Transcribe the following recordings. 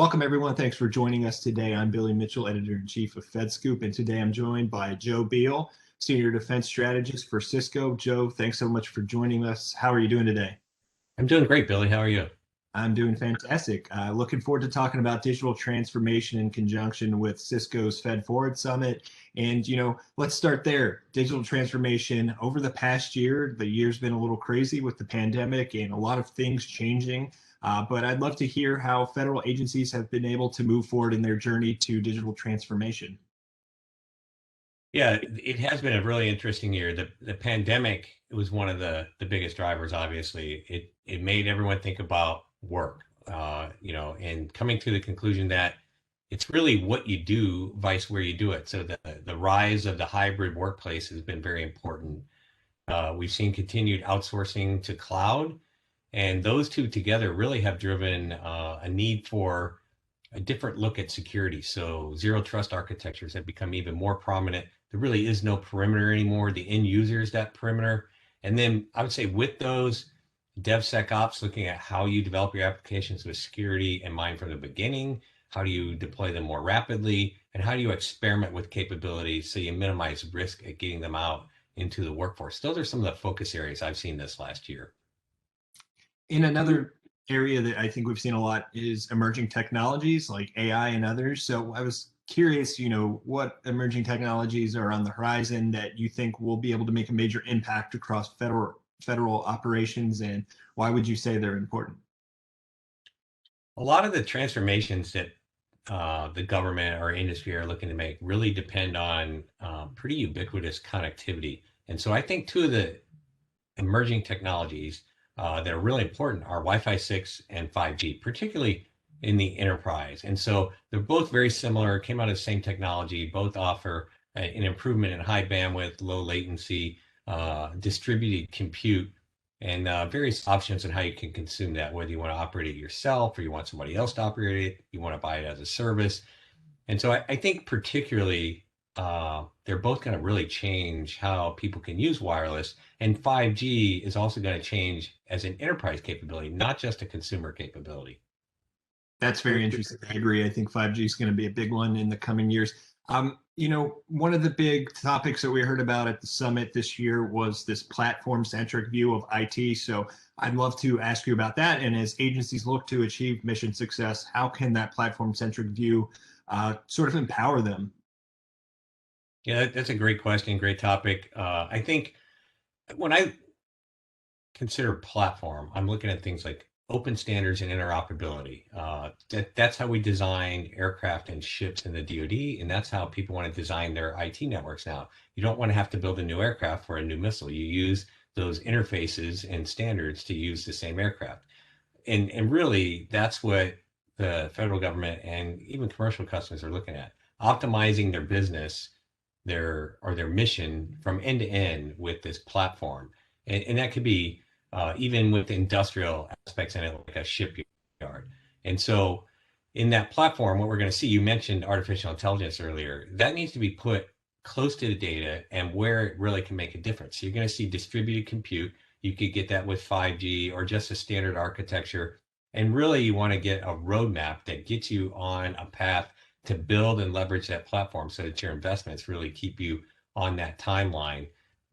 Welcome, everyone. Thanks for joining us today. I'm Billy Mitchell, Editor-in-Chief of FedScoop, and today I'm joined by Joe Beel, Senior Defense Strategist for Cisco. Joe, thanks so much for joining us. How are you doing today? I'm doing great, Billy. How are you? I'm doing fantastic. Looking forward to talking about digital transformation in conjunction with Cisco's FedFWD Summit. And, let's start there. Digital transformation over the past year, the year's been a little crazy with the pandemic and a lot of things changing. But I'd love to hear how federal agencies have been able to move forward in their journey to digital transformation. Yeah, it has been a really interesting year. The pandemic was one of the biggest drivers, obviously. It made everyone think about work, and coming to the conclusion that it's really what you do vice where you do it. So the rise of the hybrid workplace has been very important. We've seen continued outsourcing to cloud, and those two together really have driven a need for a different look at security. So zero trust architectures have become even more prominent. There really is no perimeter anymore. The end user is that perimeter. And then I would say with those, DevSecOps, looking at how you develop your applications with security in mind from the beginning, how do you deploy them more rapidly, and how do you experiment with capabilities so you minimize risk at getting them out into the workforce. Those are some of the focus areas I've seen this last year. In another area that I think we've seen a lot is emerging technologies like AI and others. So I was curious, what emerging technologies are on the horizon that you think will be able to make a major impact across federal operations, and why would you say they're important? A lot of the transformations that the government or industry are looking to make really depend on pretty ubiquitous connectivity. And so I think two of the emerging technologies that are really important are Wi-Fi 6 and 5G, particularly in the enterprise. And so they're both very similar, came out of the same technology, both offer an improvement in high bandwidth, low latency, distributed compute, and various options on how you can consume that, whether you want to operate it yourself or you want somebody else to operate it, you want to buy it as a service. And so I think particularly they're both going to really change how people can use wireless. And 5G is also going to change as an enterprise capability, not just a consumer capability. That's very interesting. I agree. I think 5G is going to be a big one in the coming years. One of the big topics that we heard about at the summit this year was this platform-centric view of IT. So I'd love to ask you about that. And as agencies look to achieve mission success, how can that platform-centric view sort of empower them? Yeah, that's a great question, great topic. I think when I consider platform, I'm looking at things like open standards and interoperability. That's how we design aircraft and ships in the DoD, and that's how people want to design their IT networks now. You don't want to have to build a new aircraft for a new missile. You use those interfaces and standards to use the same aircraft. And really, that's what the federal government and even commercial customers are looking at, optimizing their business, their mission from end to end with this platform. And that could be even with industrial aspects in it, like a shipyard. And so in that platform, what we're going to see, you mentioned artificial intelligence earlier, that needs to be put close to the data and where it really can make a difference. So you're going to see distributed compute. You could get that with 5G or just a standard architecture. And really, you want to get a roadmap that gets you on a path to build and leverage that platform so that your investments really keep you on that timeline,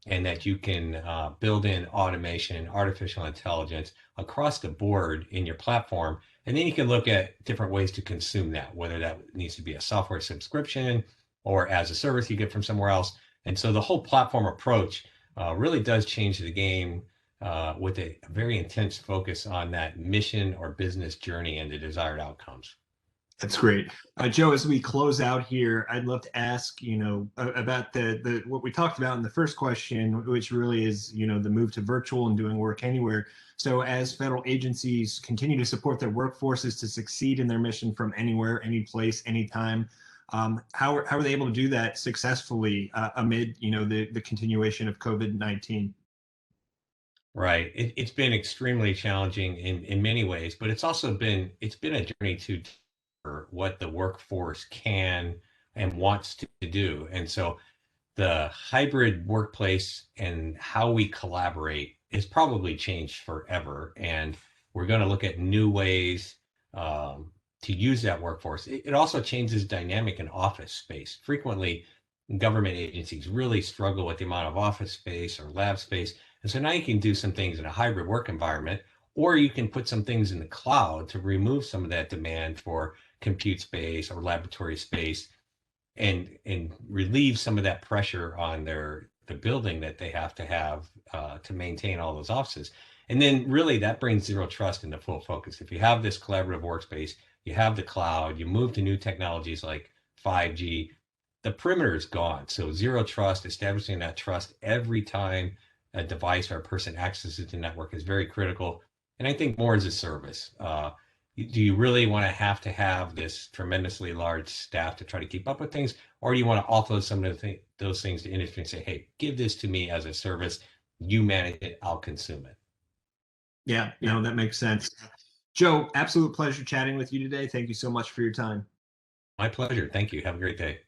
and that you can build in automation, artificial intelligence across the board in your platform. And then you can look at different ways to consume that, whether that needs to be a software subscription or as a service you get from somewhere else. And so the whole platform approach really does change the game with a very intense focus on that mission or business journey and the desired outcomes. That's great. Joe, as we close out here, I'd love to ask, about the what we talked about in the first question, which really is, the move to virtual and doing work anywhere. So as federal agencies continue to support their workforces to succeed in their mission from anywhere, any place, anytime, how are they able to do that successfully amid, the continuation of COVID-19? Right. It's been extremely challenging in many ways, but it's been a journey to what the workforce can and wants to do. And so the hybrid workplace and how we collaborate is probably changed forever. And we're going to look at new ways, to use that workforce. It also changes dynamic in office space. Frequently, government agencies really struggle with the amount of office space or lab space. And so now you can do some things in a hybrid work environment, or you can put some things in the cloud to remove some of that demand for compute space or laboratory space, and relieve some of that pressure on the building that they have to maintain all those offices. And then really that brings zero trust into full focus. If you have this collaborative workspace, you have the cloud, you move to new technologies like 5G, the perimeter is gone. So zero trust, establishing that trust every time a device or a person accesses the network is very critical. And I think more as a service. Do you really want to have this tremendously large staff to try to keep up with things, or do you want to offload some of those things to industry and say, hey, give this to me as a service, you manage it, I'll consume it? Yeah, no, that makes sense. Joe, absolute pleasure chatting with you today. Thank you so much for your time. My pleasure. Thank you. Have a great day.